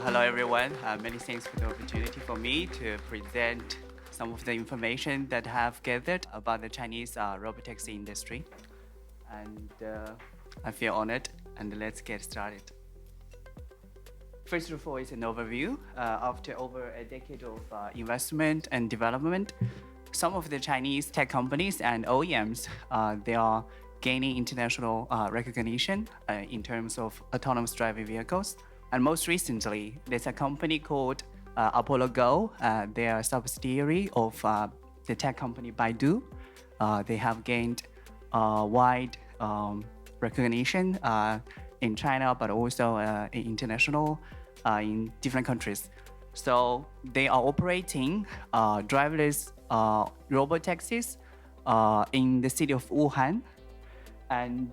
Hello everyone. Many thanks for the opportunity for me to present some of the information that I have gathered about the Chinese robotaxi industry. And I feel honored, and let's get started. First of all, it's an overview. After over a decade of investment and development, some of the Chinese tech companies and OEMs, they are gaining international recognition in terms of autonomous driving vehicles. And most recently, there's a company called Apollo Go. They are a subsidiary of the tech company Baidu. They have gained wide recognition in China, but also international in different countries. So they are operating driverless robot taxis in the city of Wuhan, and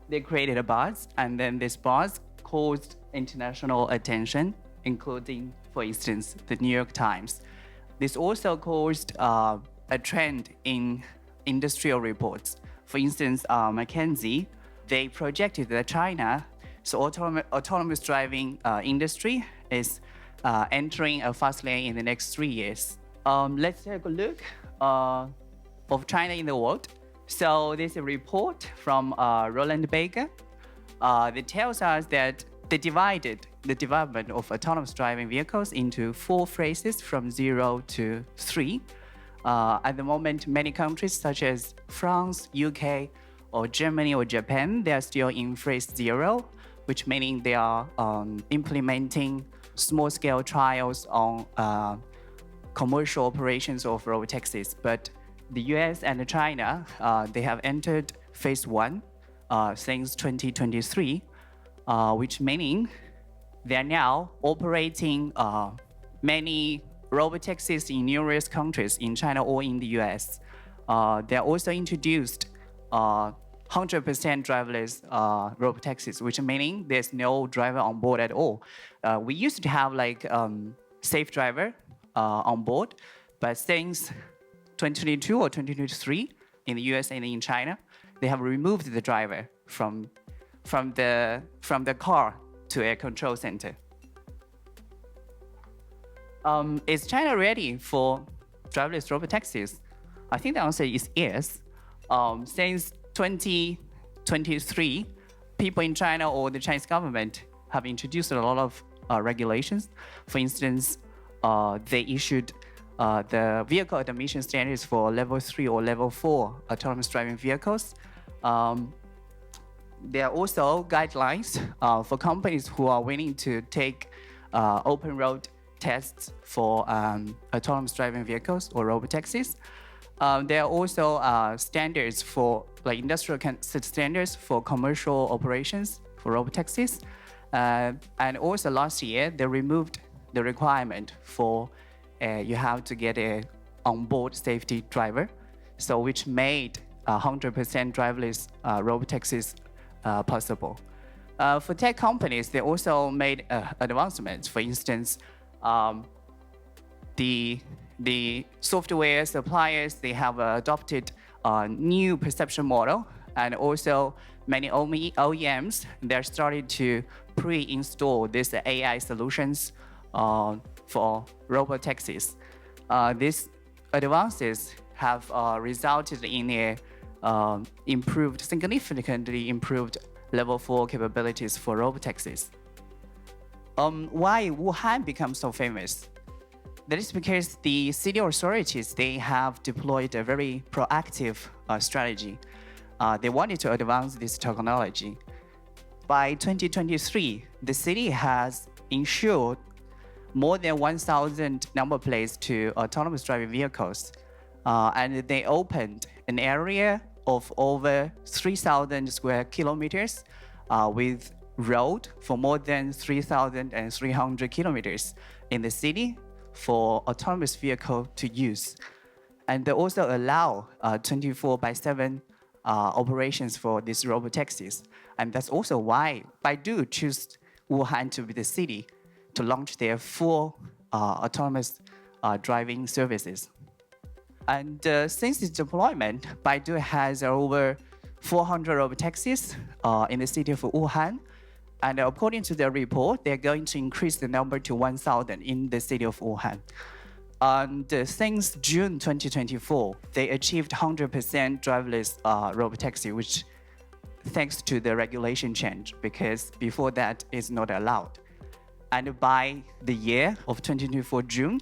they created a buzz, and then this buzz caused international attention, including, for instance, the New York Times. This also caused a trend in industrial reports. For instance, McKinsey, they projected that China, so autonomous driving industry is entering a fast lane in the next 3 years. Let's take a look of China in the world. So there's a report from Roland Baker that tells us that they divided the development of autonomous driving vehicles into 4 phases from 0 to 3. At the moment, many countries such as France, UK, or Germany or Japan, they are still in phase 0, which meaning they are implementing small-scale trials on commercial operations of robotaxis. But the US and China, they have entered phase 1 since 2023, which meaning they are now operating many robotaxis in numerous countries in China or in the US. They are also introduced 100% driverless robotaxis, which meaning there's no driver on board at all. We used to have like safe driver on board, but since 2022 or 2023 in the US and in China, they have removed the driver from the car to a control center. Is China ready for driverless robotaxis? I think the answer is yes. Since 2023, people in China or the Chinese government have introduced a lot of regulations. For instance, they issued the vehicle admission standards for level 3 or level 4 autonomous driving vehicles. There are also guidelines for companies who are willing to take open road tests for autonomous driving vehicles or robotaxis. There are also standards for like industrial standards for commercial operations for robotaxis. And also last year, they removed the requirement for you have to get a onboard safety driver, so which made 100% driverless robotaxis possible. For tech companies, they also made advancements. For instance, the software suppliers, they have adopted a new perception model, and also many OEMs, they're starting to pre-install these AI solutions for robotaxis. These advances have resulted in a significantly improved level 4 capabilities for robotaxis. Why Wuhan becomes so famous? That is because the city authorities, they have deployed a very proactive strategy. They wanted to advance this technology. By 2023, the city has ensured more than 1,000 number plates to autonomous driving vehicles. And they opened an area of over 3,000 square kilometers with road for more than 3,300 kilometers in the city for autonomous vehicle to use. And they also allow 24/7 operations for these robotaxis. And that's also why Baidu chose Wuhan to be the city to launch their full autonomous driving services. And since its deployment, Baidu has over 400 robotaxis in the city of Wuhan. And according to the report, they're going to increase the number to 1,000 in the city of Wuhan. And since June 2024, they achieved 100% driverless robotaxi, which thanks to the regulation change, because before that is not allowed. And by the year of 2024 June,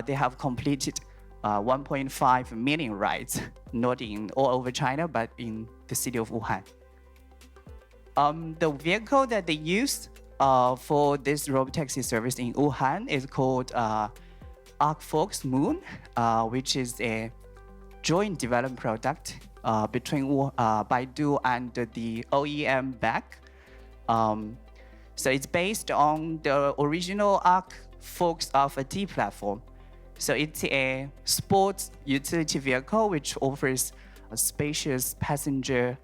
they have completed 1.5 million rides, not in all over China, but in the city of Wuhan. The vehicle that they use for this robotaxi service in Wuhan is called Arcfox Moon, which is a joint development product between Baidu and the OEM back. So it's based on the original Arcfox Alpha T platform. So it's a sports utility vehicle which offers a spacious passenger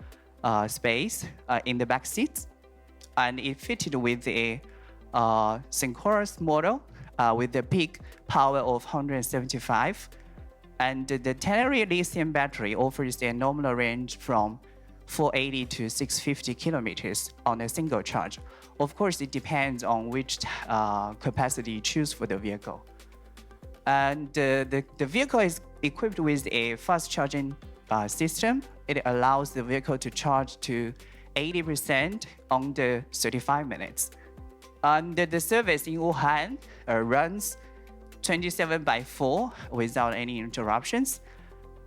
space in the back seats, and it fitted with a synchronous model with a peak power of 175, and the Tenere lithium battery offers a nominal range from 480 to 650 kilometers on a single charge. Of course, it depends on which capacity you choose for the vehicle. And the vehicle is equipped with a fast charging system. It allows the vehicle to charge to 80% under 35 minutes. And the service in Wuhan runs 27/4 without any interruptions.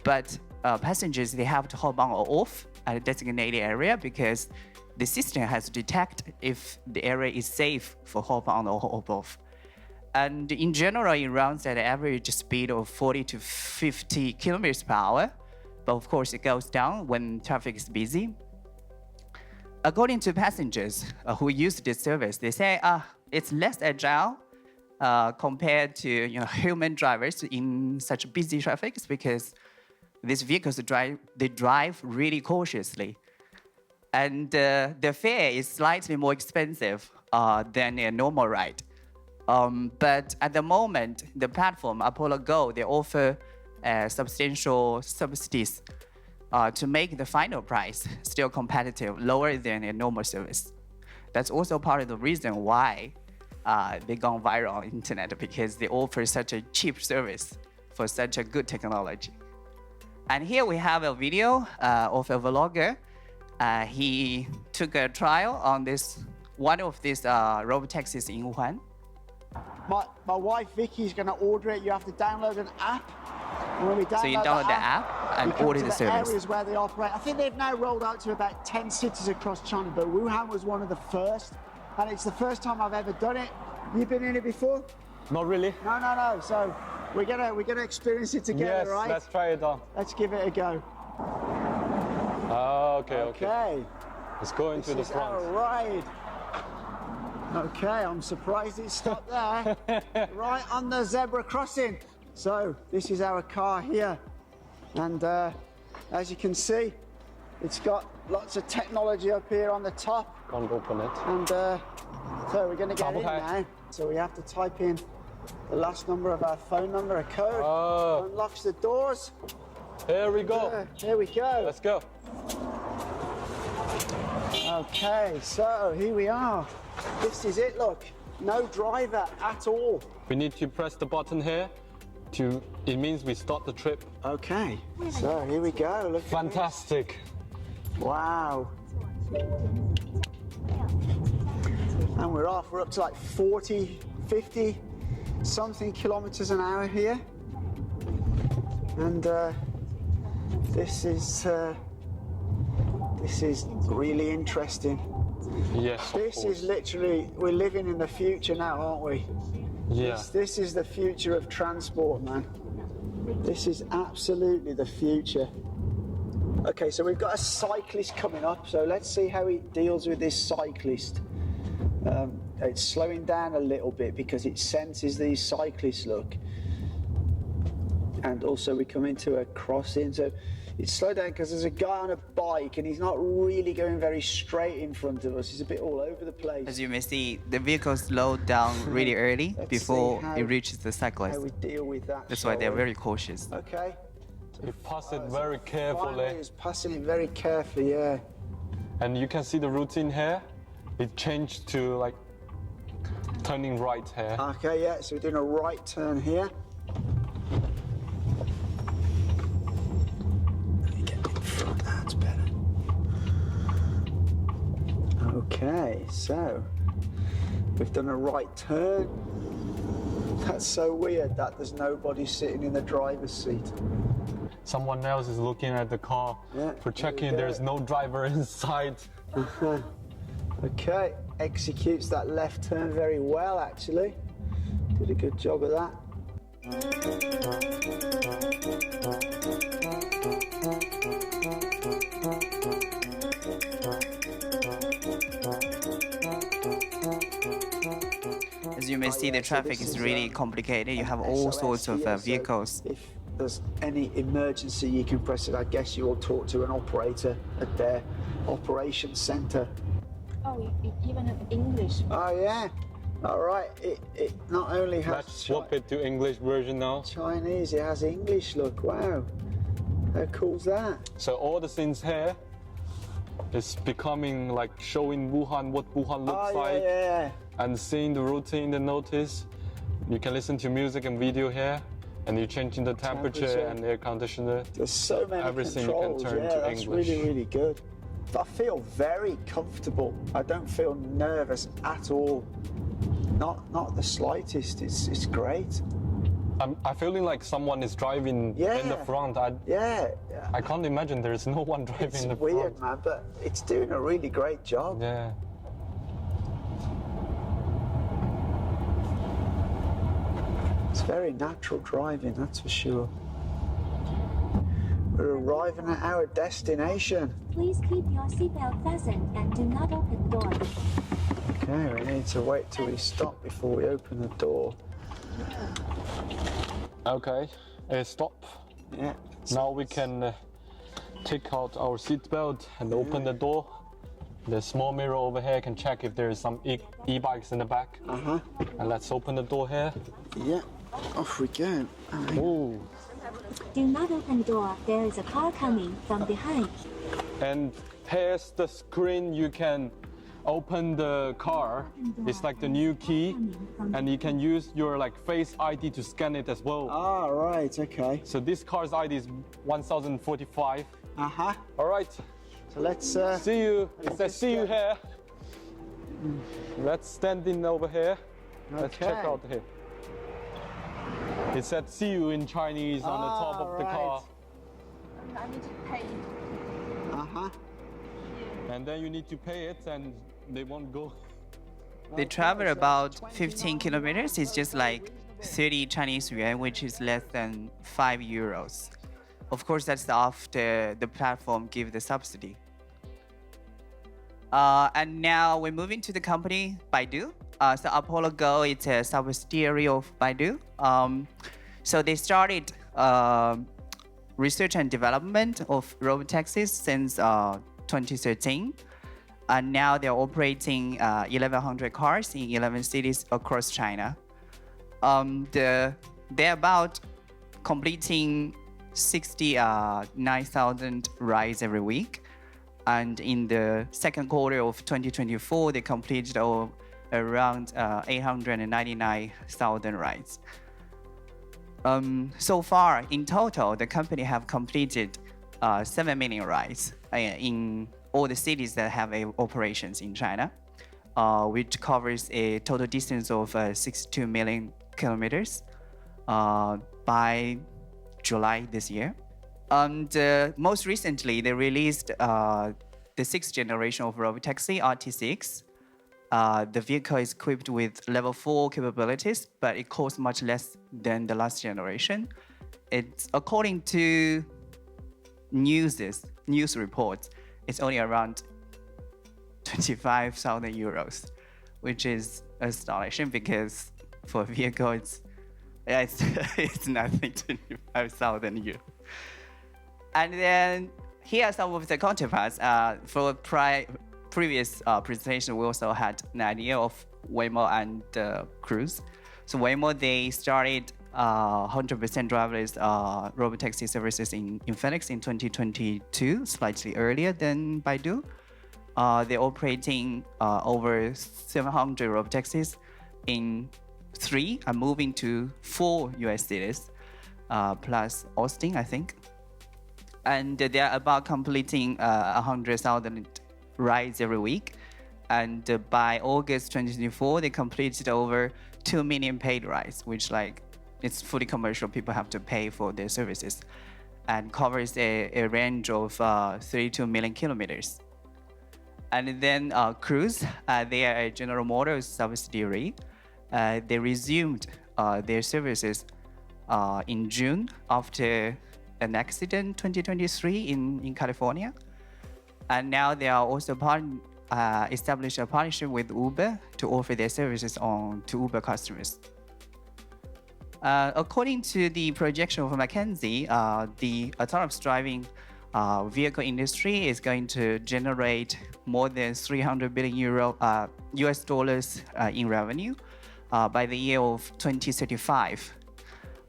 But passengers, they have to hop on or off at a designated area because the system has to detect if the area is safe for hop on or hop off. And in general, it runs at an average speed of 40 to 50 kilometers per hour. But of course, it goes down when traffic is busy. According to passengers who use this service, they say it's less agile compared to human drivers in such busy traffic, because these vehicles drive really cautiously. And the fare is slightly more expensive than a normal ride. But at the moment, the platform, Apollo Go, they offer substantial subsidies to make the final price still competitive, lower than a normal service. That's also part of the reason why they gone viral on the internet, because they offer such a cheap service for such a good technology. And here we have a video of a vlogger. He took a trial on one of these robotaxis in Wuhan. My wife Vicky is going to order it. You have to download an app. When we download So you download the app and order the service. Areas where they operate. I think they've now rolled out to about 10 cities across China, but Wuhan was one of the first, and it's the first time I've ever done it. You've been in it before? Not really. No. So we're gonna experience it together, yes, right? Let's try it on. Let's give it a go. Okay. Let's go into the front. This is our ride. Okay, I'm surprised it stopped there, right on the zebra crossing. So this is our car here, and as you can see, it's got lots of technology up here on the top. Can't open it. And so we're going to get in now. So we have to type in the last number of our phone number, a code. Unlocks the doors. Here we go. Here we go. Let's go. Okay, so here we are. This is it, look. No driver at all. We need to press the button here. It means we start the trip. Okay, so here we go. Look. Fantastic. Wow. And we're off. We're up to like 40, 50 something kilometers an hour here. And this is really interesting. Yes, This is literally, we're living in the future now, aren't we? Yeah. This is the future of transport, man. This is absolutely the future. Okay, so we've got a cyclist coming up, so let's see how he deals with this cyclist. It's slowing down a little bit because it senses these cyclists, look. And also we come into a crossing, so it's slowed down because there's a guy on a bike and he's not really going very straight in front of us. He's a bit all over the place. As you may see, the vehicle slowed down really early before it reaches the cyclist. How we deal with that. That's why they're very cautious. Okay. We pass it very carefully. Finally, it's passing it very carefully, yeah. And you can see the routine here. it changed to like turning right here. Okay, yeah, so we're doing a right turn here. Let me get in front, that's better. Okay, so we've done a right turn. That's so weird that there's nobody sitting in the driver's seat. Someone else is looking at the car Yeah, for checking there we there's no driver inside. Okay, executes that left turn very well actually. Did a good job of that. As you may see, the traffic is really complicated. You have all sorts of vehicles. If there's any emergency, you can press it. I guess you will talk to an operator at their operations center. Oh, it even have English. Oh yeah. All right. It not only has Let's swap it to English version now. Chinese, it has English. Look, wow. How cool's that? So all the scenes here is becoming like showing Wuhan, what Wuhan looks like, yeah. and seeing the routine, the notice. You can listen to music and video here, and you're changing the temperature and air conditioner. There's so many Everything controls. you can turn yeah, to that's English. really, really good. I feel very comfortable. I don't feel nervous at all. Not the slightest. It's great. I'm feeling like someone is driving Yeah. in the front. Yeah. I can't imagine there's no one driving It's in the weird, front. man, but it's doing a really great job. Yeah. It's very natural driving, that's for sure. We're arriving at our destination. Please keep your seatbelt fastened and do not open doors. Okay, we need to wait till we stop before we open the door. Okay, stop. Yeah. Now we can take out our seatbelt and open the door. The small mirror over here can check if there is some e-bikes in the back. Uh-huh. And let's open the door here. Yeah. Off we go. Ooh. Do not open door. There is a car coming from behind. And here's the screen. You can open the car. It's like the new key, and you can use your like Face ID to scan it as well. Ah, right, okay. So this car's ID is 1045. Uh-huh. All right. So let's See you. It says see you here. Let's stand in over here. Let's check Okay. out here. It said see you in Chinese on the top of the car. I need to pay. Uh-huh. And then you need to pay it and they won't go. They travel about 15 kilometers. It's just like 30 Chinese yuan, which is less than 5 euros. Of course, that's after the platform give the subsidy. And now we're moving to the company Baidu. So Apollo Go, it's a subsidiary of Baidu. So they started research and development of robotaxis since 2013. And now they're operating 1,100 cars in 11 cities across China. They're about completing 69,000 rides every week. And in the second quarter of 2024, they completed around 899,000 rides. So far, in total, the company have completed 7 million rides in all the cities that have operations in China, which covers a total distance of 62 million kilometers by July this year. And most recently, they released the 6th generation of robotaxi, RT6. The vehicle is equipped with level 4 capabilities, but it costs much less than the last generation. It's according to news reports, it's only around 25,000 euros, which is astonishing because for a vehicle, it's nothing, 25,000 euros. And then here are some of the counterparts. For previous presentation, we also had an idea of Waymo and Cruise. So Waymo, they started 100% driverless robotaxi services in Phoenix in 2022, slightly earlier than Baidu. They're operating over 700 robotaxis in 3 and moving to 4 US cities, plus Austin, I think. And they're about completing 100,000 rides every week. And by August 2024, they completed over 2 million paid rides, which it's fully commercial. People have to pay for their services, and covers a range of 32 million kilometers. And then Cruise, they are a General Motors subsidiary. They resumed their services in June after an accident 2023 in California. And now they are also established a partnership with Uber to offer their services to Uber customers. According to the projection of McKinsey, the autonomous driving vehicle industry is going to generate more than 300 billion US dollars in revenue by the year of 2035.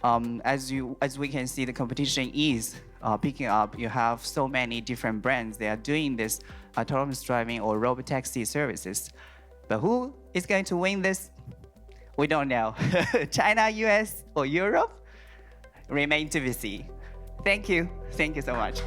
As we can see, the competition is picking up. You have so many different brands. They are doing this autonomous driving or robotaxi services. But who is going to win this? We don't know. China, US, or Europe? Remain to be seen. Thank you. Thank you so much.